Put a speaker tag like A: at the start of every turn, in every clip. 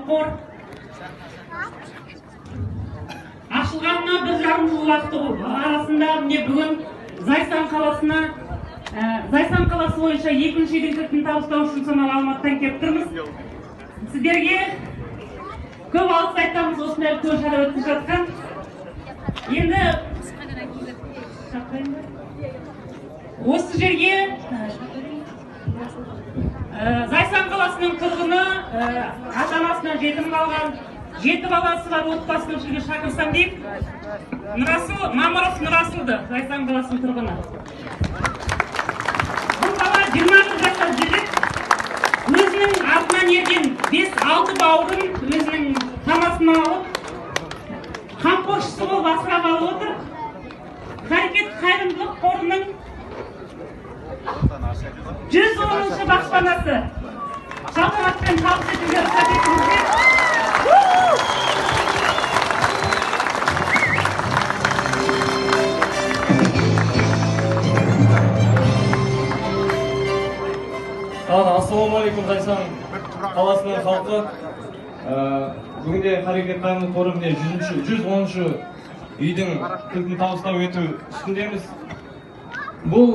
A: қор ашылғанына 1,5 жыл уақыт арасында міне бүгін Зайсан қаласы бойынша екінші үйдің кілтін табыстау үшін сонау Алматыдан келіп тұрмыз. Сіздерге көп алғыс айтамыз осындай үлкен шара өтіп жатқан. Енді осы жерге Зайсан қаласының тұрғыны, ата-анасынан жетім қалған, 7 баласы бар отбасын үшіге шақырсам деймін. Мамыров Нұрасылды, Зайсан қаласының тұрғыны. Бұл бала 20 жастан жігіт, өзінің артынан ерген 5-6 бауырын өзінің тамасына алып, қамқоршысы болып асырап алып отыр. Қарекет қайырымдылық қорының 110-шы баспанасы. Салтанатпен табыс етуге рұқсат етіңіздер.
B: Ассалаумағалейкум, Зайсан қаласының халқы. Бүгінде Қарекет қайырымдылық қоры 110-шы үйдің кілтін табыстау ету үстіндеміз. Бұл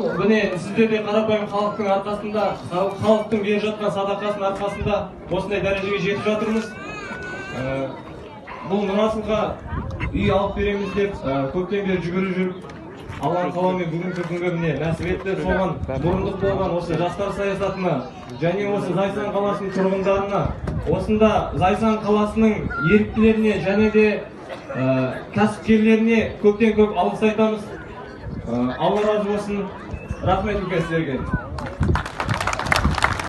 B: сіздерде қарапайым халықтың арқасында, халықтың беріп жатқан садақасының арқасында осындай дәрежеге жетіп жатырмыз. Бұл Нұрасылға үй алып береміз деп көптен бері жүгіріп жүріп, Алланың қалауымен бүгінгі күнге нәсіп етті. Соған мұрындық болған осы жастар саясатына және осы Зайсан қаласының тұрғындарына, осында Зайсан қаласының еріктілеріне және де кәсіпкерлеріне көптен көп алғыс айтамыз. Алла разы болсын. Рахмет үлкен сіздерге.